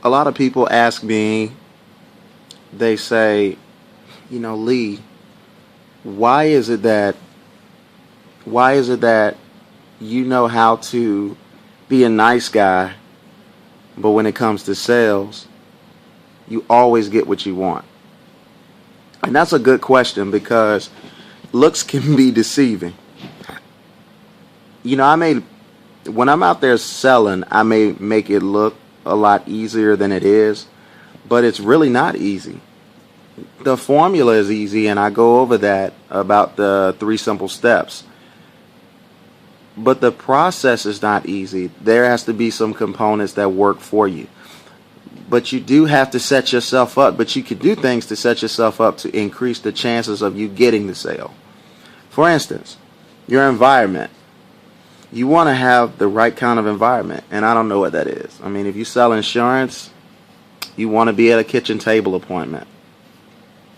a lot of people ask me, they say, Lee, why is it that why is it that you know how to be a nice guy, but when it comes to sales, you always get what you want? And that's a good question because looks can be deceiving. When I'm out there selling, I may make it look a lot easier than it is, but it's really not easy. The formula is easy, and I go over that about the 3 simple steps. But the process is not easy. There has to be some components that work for you. But you do have to set yourself up. But you can do things to set yourself up to increase the chances of you getting the sale. For instance, your environment. You want to have the right kind of environment. And I don't know what that is. I mean, if you sell insurance, you want to be at a kitchen table appointment.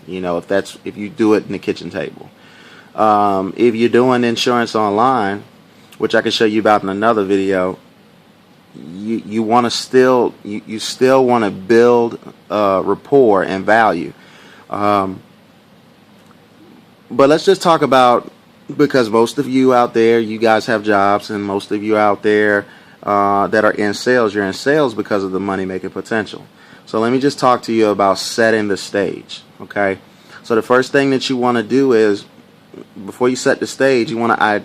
If you do it in the kitchen table. If you're doing insurance online, which I can show you about in another video, you want to still want to build rapport and value. But let's just talk about, because most of you out there, you guys have jobs, and most of you out there that are in sales, you're in sales because of the money making potential. So let me just talk to you about setting the stage. Okay, so the first thing that you want to do is, before you set the stage, you want to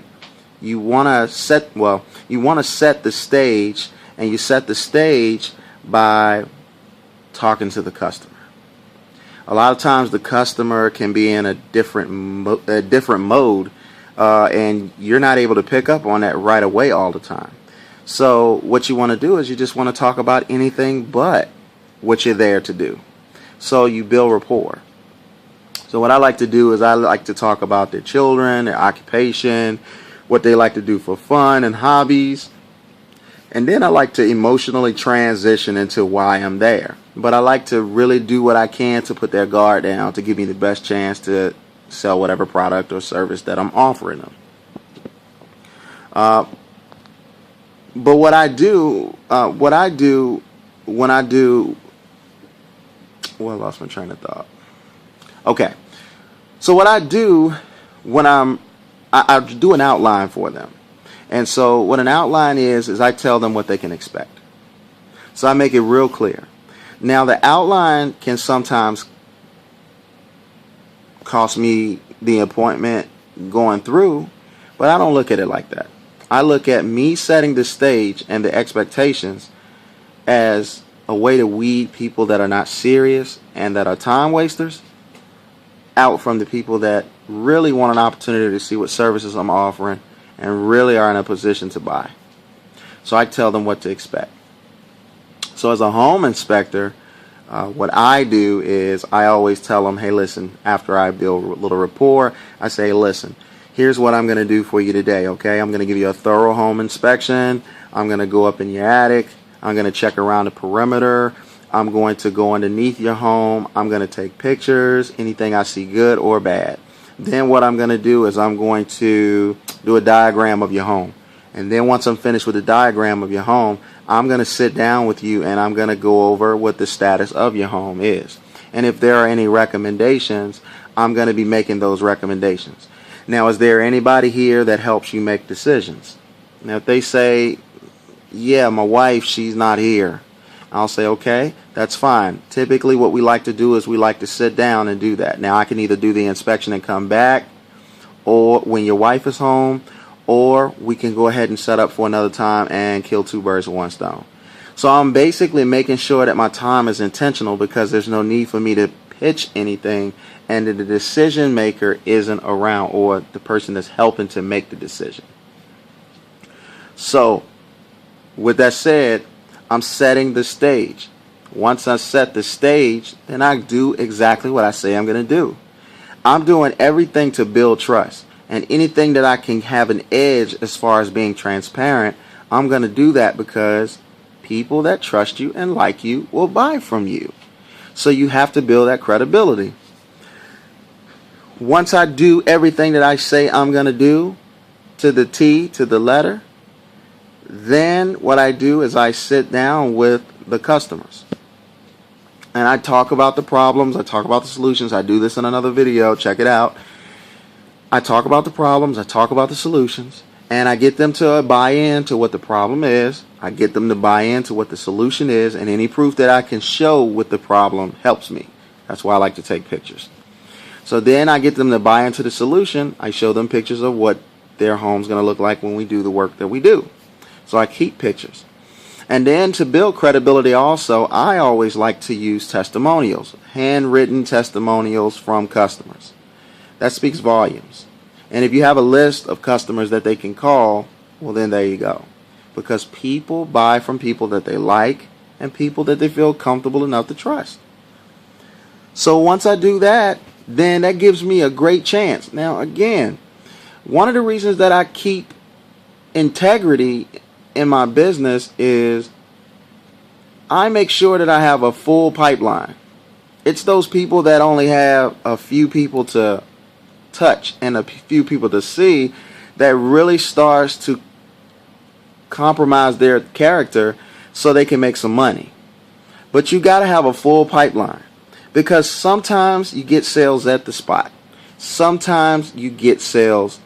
set the stage, and you set the stage by talking to the customer. A lot of times the customer can be in a different mode, and you're not able to pick up on that right away all the time. So what you want to do is you just want to talk about anything but what you're there to do. So you build rapport. So what I like to do is I like to talk about their children, their occupation, what they like to do for fun and hobbies. And then I like to emotionally transition into why I'm there. But I like to really do what I can to put their guard down to give me the best chance to sell whatever product or service that I'm offering them. But what I do when I do, well, I lost my train of thought. Okay, so what I do when I do an outline for them. And so what an outline is I tell them what they can expect. So I make it real clear. Now the outline can sometimes cost me the appointment going through, but I don't look at it like that. I look at me setting the stage and the expectations as a way to weed people that are not serious and that are time wasters out from the people that really want an opportunity to see what services I'm offering and really are in a position to buy. So I tell them what to expect. So as a home inspector, what I do is I always tell them, hey, listen, after I build a little rapport, I say, listen, here's what I'm going to do for you today, okay? I'm going to give you a thorough home inspection. I'm going to go up in your attic. I'm going to check around the perimeter. I'm going to go underneath your home. I'm going to take pictures, anything I see good or bad. Then what I'm going to do is I'm going to do a diagram of your home. And then once I'm finished with the diagram of your home, I'm going to sit down with you and I'm going to go over what the status of your home is. And if there are any recommendations, I'm going to be making those recommendations. Now, is there anybody here that helps you make decisions? Now, if they say, yeah, my wife, she's not here, I'll say, okay, that's fine. Typically what we like to do is we like to sit down and do that. Now, I can either do the inspection and come back, or when your wife is home, or we can go ahead and set up for another time and kill 2 birds with 1 stone. So I'm basically making sure that my time is intentional because there's no need for me to pitch anything and that the decision maker isn't around, or the person that's helping to make the decision. So with that said, I'm setting the stage. Once I set the stage, then I do exactly what I say I'm going to do. I'm doing everything to build trust. And anything that I can have an edge as far as being transparent, I'm going to do that because people that trust you and like you will buy from you. So you have to build that credibility. Once I do everything that I say I'm going to do to the T, to the letter, then what I do is I sit down with the customers. and I talk about the problems, I talk about the solutions. I do this in another video, check it out. I talk about the problems, I talk about the solutions, and I get them to buy into what the problem is. I get them to buy into what the solution is, and any proof that I can show with the problem helps me. That's why I like to take pictures. So then I get them to buy into the solution. I show them pictures of what their home's going to look like when we do the work that we do. So I keep pictures. And then to build credibility also, I always like to use testimonials, handwritten testimonials from customers. That speaks volumes. And if you have a list of customers that they can call, well then there you go. Because people buy from people that they like and people that they feel comfortable enough to trust. So once I do that, then that gives me a great chance. Now again, one of the reasons that I keep integrity in my business is I make sure that I have a full pipeline. It's those people that only have a few people to touch and a few people to see that really starts to compromise their character so they can make some money. But you got to have a full pipeline, because sometimes you get sales at the spot. Sometimes you get sales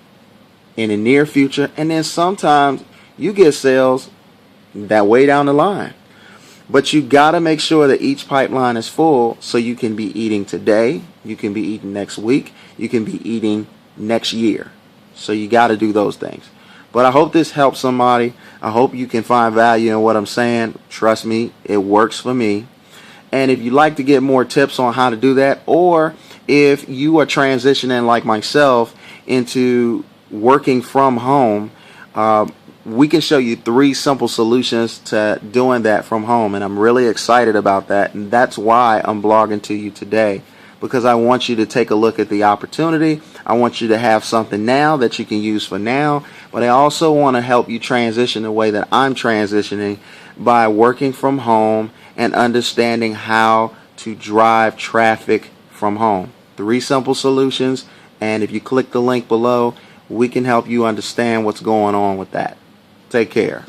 in the near future, and then sometimes you get sales that way down the line. But you got to make sure that each pipeline is full so you can be eating today, you can be eating next week, you can be eating next year. So you got to do those things. But I hope this helps somebody. I hope you can find value in what I'm saying. Trust me, it works for me. And if you'd like to get more tips on how to do that, or if you are transitioning like myself into working from home, we can show you 3 simple solutions to doing that from home, and I'm really excited about that, and that's why I'm blogging to you today, because I want you to take a look at the opportunity. I want you to have something now that you can use for now, but I also want to help you transition the way that I'm transitioning by working from home and understanding how to drive traffic from home. 3 simple solutions, and if you click the link below, we can help you understand what's going on with that. Take care.